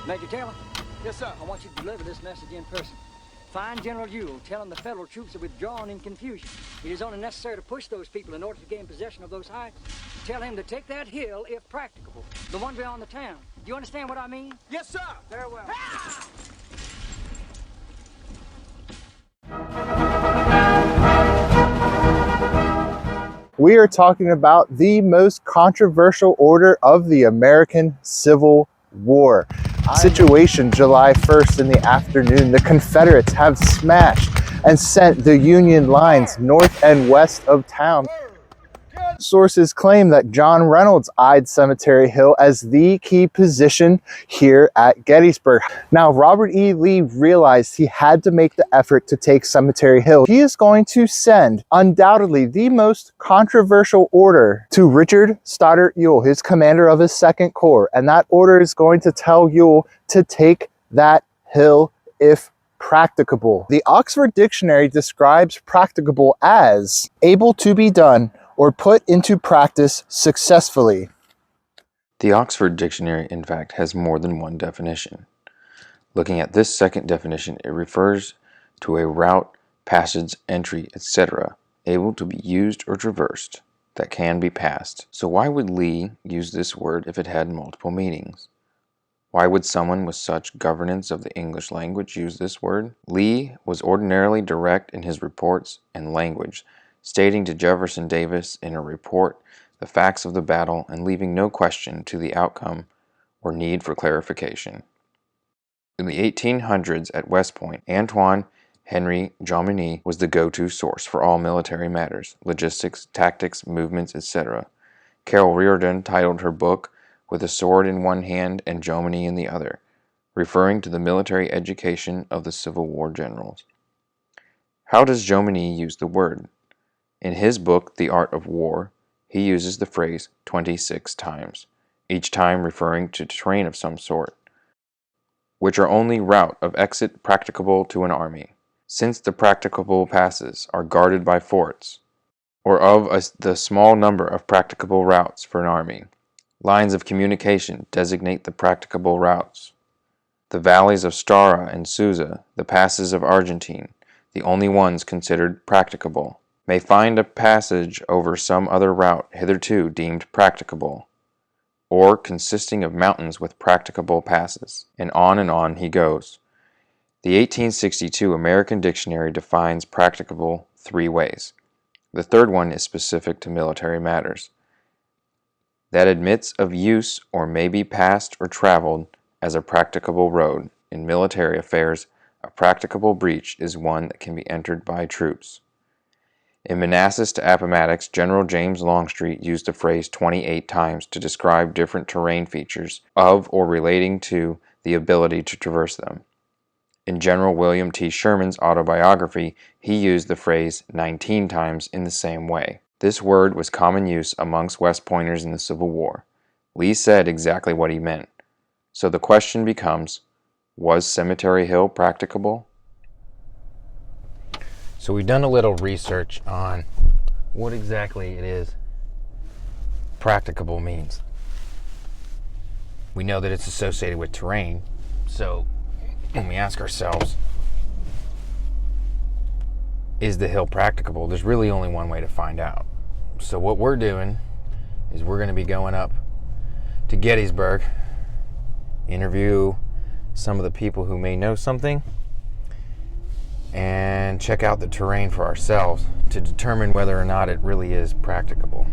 Major Taylor, Yes, sir. I want you to deliver this message in person. Find General Ewell, tell him the federal troops are withdrawn in confusion. It is only necessary to push those people in order to gain possession of those heights. Tell him to take that hill if practicable, the one beyond the town. Do you understand what I mean? Yes, sir. Very well. We are talking about the most controversial order of the American Civil War. Situation July 1st in the afternoon. The Confederates have smashed and sent the Union lines north and west of town. Sources claim that John Reynolds eyed Cemetery Hill as the key position here at Gettysburg. Now, Robert E. Lee realized he had to make the effort to take Cemetery Hill. He is going to send undoubtedly the most controversial order to Richard Stoddert Ewell, his commander of his 2nd Corps, and that order is going to tell Ewell to take that hill if practicable. The Oxford Dictionary describes practicable as able to be done or put into practice successfully. The Oxford Dictionary, in fact, has more than one definition. Looking at this second definition, it refers to a route, passage, entry, etc., able to be used or traversed, that can be passed. So why would Lee use this word if it had multiple meanings? Why would someone with such governance of the English language use this word? Lee was ordinarily direct in his reports and language, stating to Jefferson Davis in a report the facts of the battle and leaving no question to the outcome or need for clarification. In the 1800s at West Point, Antoine Henry Jomini was the go-to source for all military matters, logistics, tactics, movements, etc. Carol Riordan titled her book With a Sword in One Hand and Jomini in the Other, referring to the military education of the Civil War generals. How does Jomini use the word? In his book, The Art of War, he uses the phrase 26 times, each time referring to terrain of some sort, which are only route of exit practicable to an army, since the practicable passes are guarded by forts, or of the small number of practicable routes for an army. Lines of communication designate the practicable routes. The valleys of Stara and Suza, the passes of Argentine, the only ones considered practicable, may find a passage over some other route hitherto deemed practicable, or consisting of mountains with practicable passes, and on he goes. The 1862 American Dictionary defines practicable 3 ways. The third one is specific to military matters. That admits of use or may be passed or traveled as a practicable road. In military affairs, a practicable breach is one that can be entered by troops. In Manassas to Appomattox, General James Longstreet used the phrase 28 times to describe different terrain features of or relating to the ability to traverse them. In General William T. Sherman's autobiography, he used the phrase 19 times in the same way. This word was common use amongst West Pointers in the Civil War. Lee said exactly what he meant. So the question becomes, was Cemetery Hill practicable? So we've done a little research on what exactly it is practicable means. We know that it's associated with terrain, so when we ask ourselves, is the hill practicable? There's really only one way to find out. So what we're doing is we're going to be going up to Gettysburg, interview some of the people who may know something, and check out the terrain for ourselves to determine whether or not it really is practicable.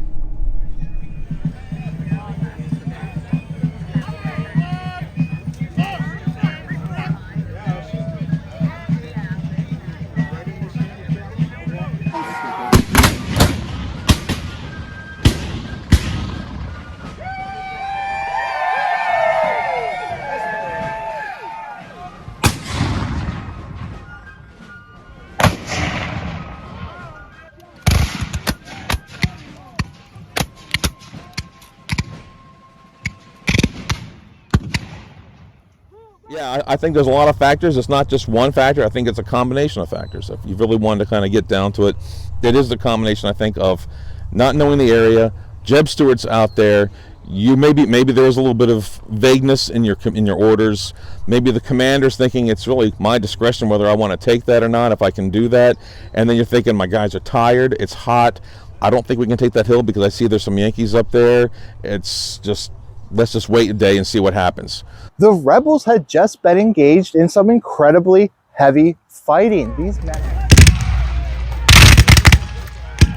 Yeah, I think there's a lot of factors. It's not just one factor. I think it's a combination of factors. If you really wanted to kind of get down to it, it is the combination, I think, of not knowing the area. Jeb Stuart's out there. You maybe there was a little bit of vagueness in your orders. Maybe the commander's thinking it's really my discretion whether I want to take that or not, if I can do that. And then you're thinking, my guys are tired, it's hot, I don't think we can take that hill because I see there's some Yankees up there. It's just, let's just wait a day and see what happens. The rebels had just been engaged in some incredibly heavy fighting. These men...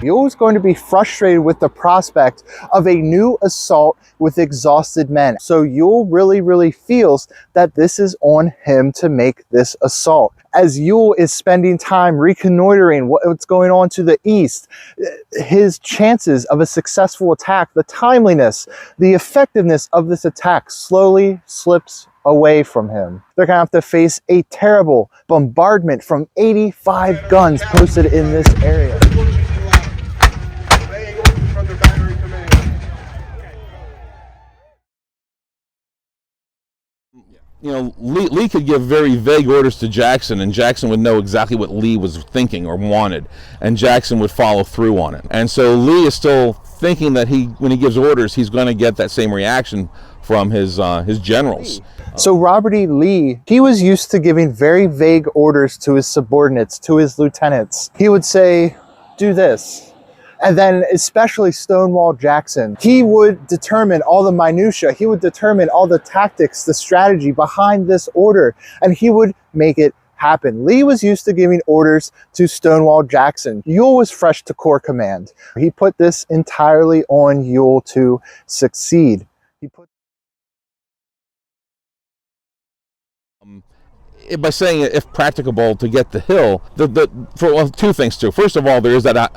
Ewell was going to be frustrated with the prospect of a new assault with exhausted men. So Ewell really feels that this is on him to make this assault. As Ewell is spending time reconnoitering what's going on to the east, his chances of a successful attack, the timeliness, the effectiveness of this attack slowly slips away from him. They're gonna have to face a terrible bombardment from 85 guns posted in this area. You know, Lee could give very vague orders to Jackson, and Jackson would know exactly what Lee was thinking or wanted, and Jackson would follow through on it. And so Lee is still thinking that when he gives orders, he's going to get that same reaction from his generals. So Robert E. Lee, he was used to giving very vague orders to his subordinates, to his lieutenants. He would say, do this. And then especially Stonewall Jackson, he would determine all the minutia, he would determine all the tactics, the strategy behind this order, and he would make it happen. Lee was used to giving orders to Stonewall Jackson. Ewell was fresh to Corps Command. He put this entirely on Ewell to succeed. By saying if practicable to get the hill, for two things too. First of all, there is that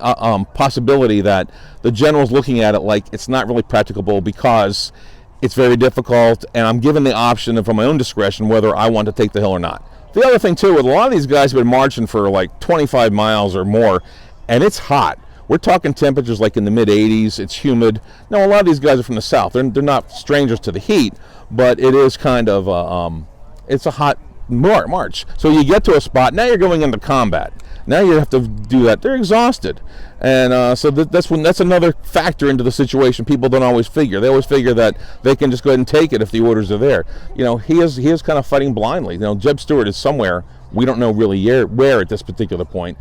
possibility that the general's looking at it like it's not really practicable because it's very difficult, and I'm given the option from my own discretion whether I want to take the hill or not. The other thing too, with a lot of these guys have been marching for like 25 miles or more, and it's hot. We're talking temperatures like in the mid 80s. It's humid. Now a lot of these guys are from the south. They're not strangers to the heat, but it is kind of it's a hot march. So you get to a spot, now you're going into combat. Now you have to do that. They're exhausted. And so that's another factor into the situation people don't always figure. They always figure that they can just go ahead and take it if the orders are there. You know, he is kind of fighting blindly. You know, Jeb Stuart is somewhere. We don't know really where at this particular point.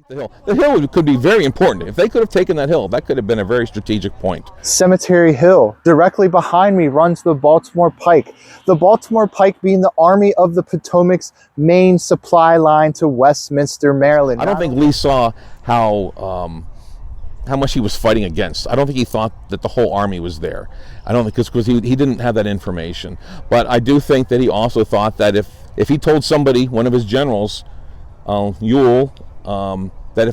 The hill could be very important. If they could have taken that hill, that could have been a very strategic point. Cemetery Hill. Directly behind me runs the Baltimore Pike. The Baltimore Pike being the Army of the Potomac's main supply line to Westminster, Maryland. I don't think Lee saw how much he was fighting against. I don't think he thought that the whole army was there. I don't think because he didn't have that information. But I do think that he also thought that if he told somebody, one of his generals, Ewell, that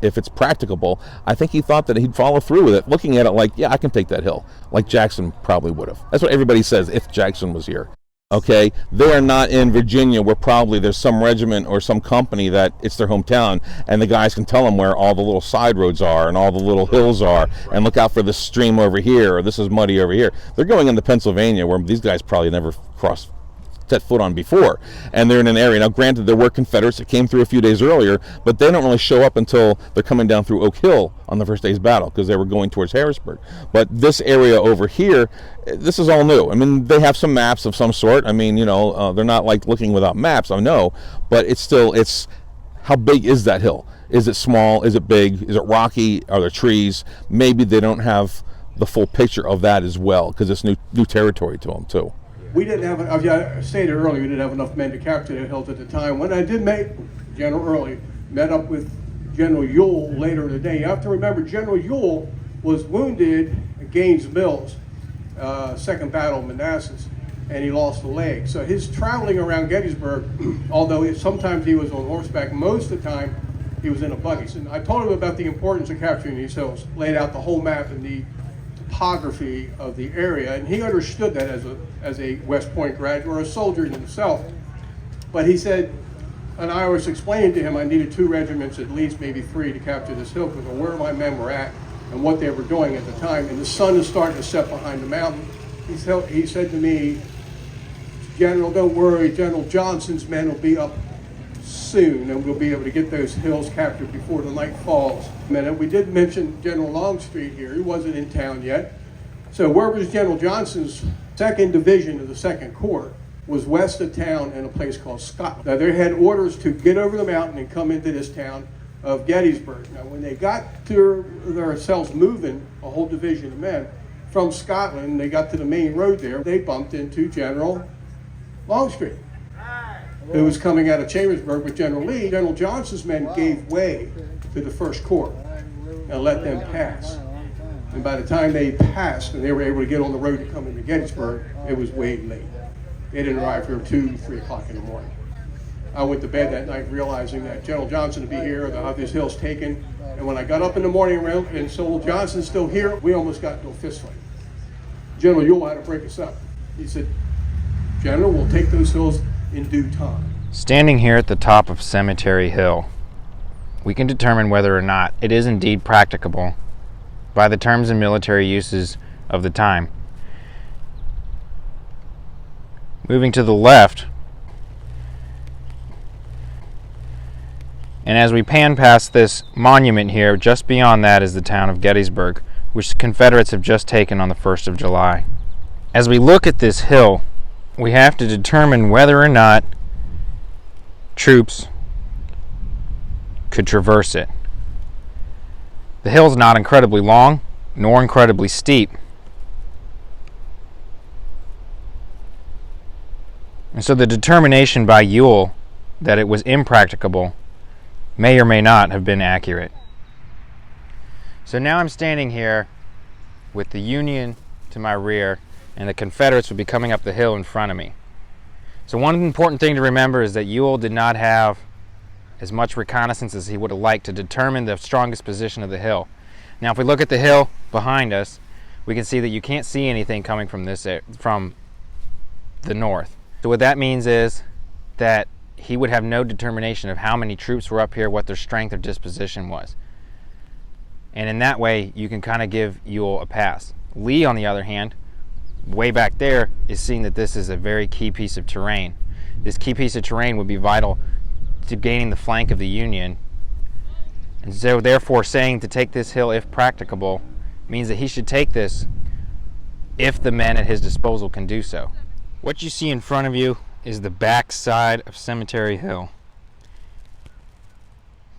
if it's practicable, I think he thought that he'd follow through with it, looking at it like, yeah, I can take that hill, like Jackson probably would have. That's what everybody says if Jackson was here. Okay, they are not in Virginia where probably there's some regiment or some company that it's their hometown, and the guys can tell them where all the little side roads are and all the little hills are, and look out for this stream over here, or this is muddy over here. They're going into Pennsylvania where these guys probably never set foot on before, and they're in an area. Now granted, there were Confederates that came through a few days earlier, but they don't really show up until they're coming down through Oak Hill on the first day's battle because they were going towards Harrisburg. But this area over here, this is all new. I mean, they have some maps of some sort. I mean, you know, they're not like looking without maps, I know, but it's how big is that hill? Is it small? Is it big? Is it rocky? Are there trees? Maybe they don't have the full picture of that as well because it's new territory to them too. We didn't have, as I stated earlier, we didn't have enough men to capture the hills at the time. When I did meet General Early, met up with General Ewell later in the day. You have to remember General Ewell was wounded at Gaines Mills, Second Battle of Manassas, and he lost a leg. So his traveling around Gettysburg, although sometimes he was on horseback, most of the time he was in a buggy. And I told him about the importance of capturing these hills, laid out the whole map and the topography of the area, and he understood that as a West Point graduate or a soldier himself. But he said, and I was explaining to him I needed 2 regiments, at least maybe 3, to capture this hill because of where my men were at and what they were doing at the time. And the sun is starting to set behind the mountain. He said to me, General, don't worry, General Johnson's men will be up soon, and we'll be able to get those hills captured before the night falls. And we did mention General Longstreet here. He wasn't in town yet. So where was General Johnston's 2nd Division of the 2nd Corps was west of town in a place called Scotland. Now they had orders to get over the mountain and come into this town of Gettysburg. Now when they got to themselves moving, a whole division of men, from Scotland, they got to the main road there, they bumped into General Longstreet, who was coming out of Chambersburg with General Lee. General Johnston's men gave way to the 1st Corps and let them pass. And by the time they passed and they were able to get on the road to come into Gettysburg, it was way late. They didn't arrive till 2, 3 o'clock in the morning. I went to bed that night realizing that General Johnston would be here, they'll have these hills taken. And when I got up in the morning and saw Johnston's still here, we almost got into a fist fight. General Ewell had to break us up. He said, General, we'll take those hills in due time. Standing here at the top of Cemetery Hill, we can determine whether or not it is indeed practicable by the terms and military uses of the time. Moving to the left, and as we pan past this monument here, just beyond that is the town of Gettysburg, which the Confederates have just taken on the 1st of July. As we look at this hill, we have to determine whether or not troops could traverse it. The hill's not incredibly long, nor incredibly steep. And so the determination by Ewell that it was impracticable may or may not have been accurate. So now I'm standing here with the Union to my rear, and the Confederates would be coming up the hill in front of me. So one important thing to remember is that Ewell did not have as much reconnaissance as he would have liked to determine the strongest position of the hill. Now if we look at the hill behind us, we can see that you can't see anything coming from from the north. So what that means is that he would have no determination of how many troops were up here, what their strength or disposition was. And in that way, you can kind of give Ewell a pass. Lee, on the other hand, way back there, is seeing that this is a very key piece of terrain. This key piece of terrain would be vital to gaining the flank of the Union. And so therefore saying to take this hill if practicable means that he should take this if the men at his disposal can do so. What you see in front of you is the back side of Cemetery Hill.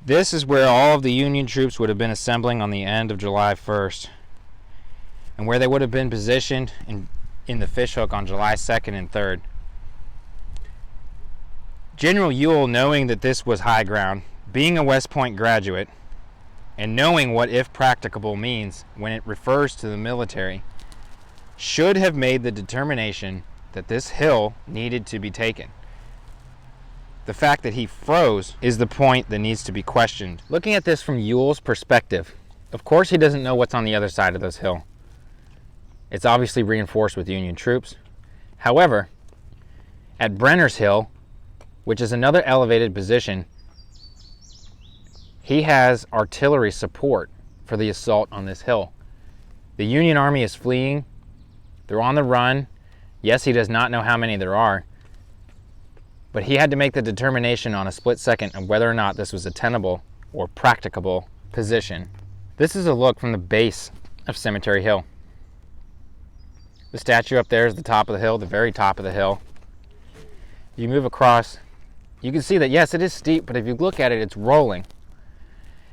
This is where all of the Union troops would have been assembling on the end of July 1st, and where they would have been positioned in the fishhook on July 2nd and 3rd. General Ewell, knowing that this was high ground, being a West Point graduate, and knowing what if practicable means when it refers to the military, should have made the determination that this hill needed to be taken. The fact that he froze is the point that needs to be questioned. Looking at this from Ewell's perspective, of course he doesn't know what's on the other side of this hill. It's obviously reinforced with Union troops. However, at Brenner's Hill, which is another elevated position, he has artillery support for the assault on this hill. The Union army is fleeing. They're on the run. Yes, he does not know how many there are, but he had to make the determination on a split second of whether or not this was a tenable or practicable position. This is a look from the base of Cemetery Hill. The statue up there is the top of the hill, the very top of the hill. You move across, you can see that yes, it is steep, but if you look at it, it's rolling.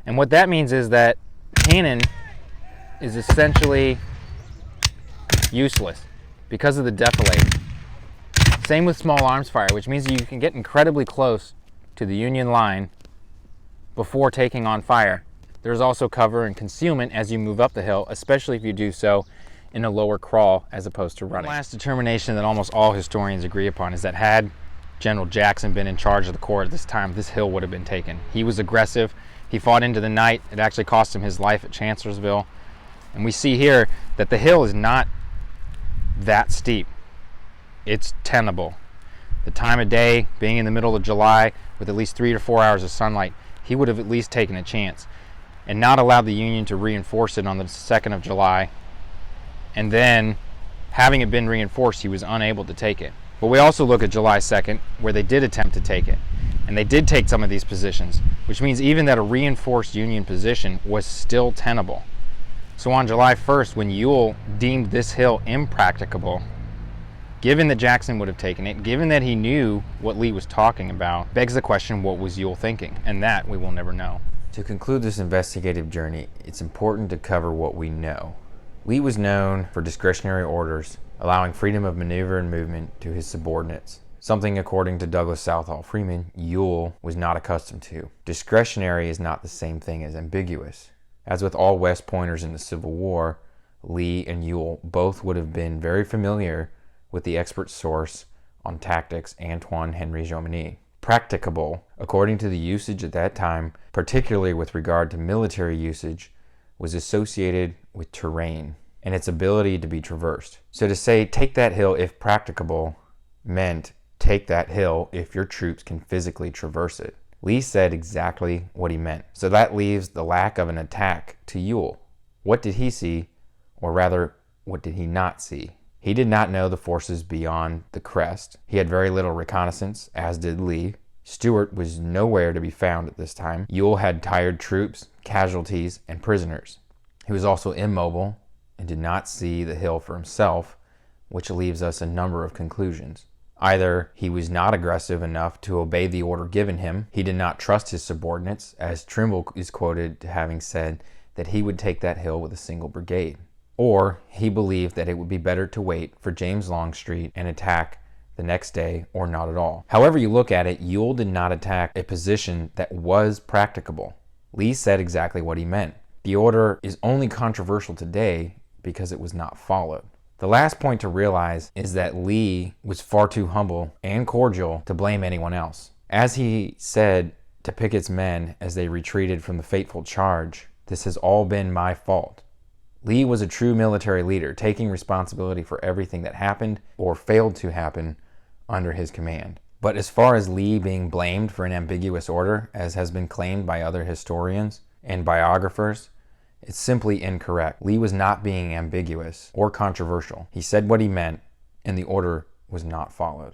And what that means is that cannon is essentially useless because of the defilade. Same with small arms fire, which means you can get incredibly close to the Union line before taking on fire. There's also cover and concealment as you move up the hill, especially if you do so in a lower crawl as opposed to running. The last determination that almost all historians agree upon is that had General Jackson been in charge of the Corps at this time, this hill would have been taken. He was aggressive. He fought into the night. It actually cost him his life at Chancellorsville. And we see here that the hill is not that steep. It's tenable. The time of day, being in the middle of July with at least 3 to 4 hours of sunlight, he would have at least taken a chance and not allowed the Union to reinforce it on the 2nd of July. And then, having it been reinforced, he was unable to take it. But we also look at July 2nd, where they did attempt to take it. And they did take some of these positions, which means even that a reinforced Union position was still tenable. So on July 1st, when Ewell deemed this hill impracticable, given that Jackson would have taken it, given that he knew what Lee was talking about, begs the question, what was Ewell thinking? And that we will never know. To conclude this investigative journey, it's important to cover what we know. Lee was known for discretionary orders, allowing freedom of maneuver and movement to his subordinates. Something, according to Douglas Southall Freeman, Ewell was not accustomed to. Discretionary is not the same thing as ambiguous. As with all West Pointers in the Civil War, Lee and Ewell both would have been very familiar with the expert source on tactics, Antoine Henry Jomini. Practicable, according to the usage at that time, particularly with regard to military usage, was associated with terrain and its ability to be traversed. So to say, take that hill if practicable, meant take that hill if your troops can physically traverse it. Lee said exactly what he meant. So that leaves the lack of an attack to Ewell. What did he see, or rather, what did he not see? He did not know the forces beyond the crest. He had very little reconnaissance, as did Lee. Stuart was nowhere to be found at this time. Ewell had tired troops, casualties, and prisoners. He was also immobile and did not see the hill for himself, which leaves us a number of conclusions. Either he was not aggressive enough to obey the order given him, he did not trust his subordinates, as Trimble is quoted to having said that he would take that hill with a single brigade. Or he believed that it would be better to wait for James Longstreet and attack the next day or not at all. However you look at it, Ewell did not attack a position that was practicable. Lee said exactly what he meant. The order is only controversial today because it was not followed. The last point to realize is that Lee was far too humble and cordial to blame anyone else. As he said to Pickett's men as they retreated from the fateful charge, "This has all been my fault." Lee was a true military leader, taking responsibility for everything that happened or failed to happen under his command. But as far as Lee being blamed for an ambiguous order, as has been claimed by other historians and biographers, it's simply incorrect. Lee was not being ambiguous or controversial. He said what he meant, and the order was not followed.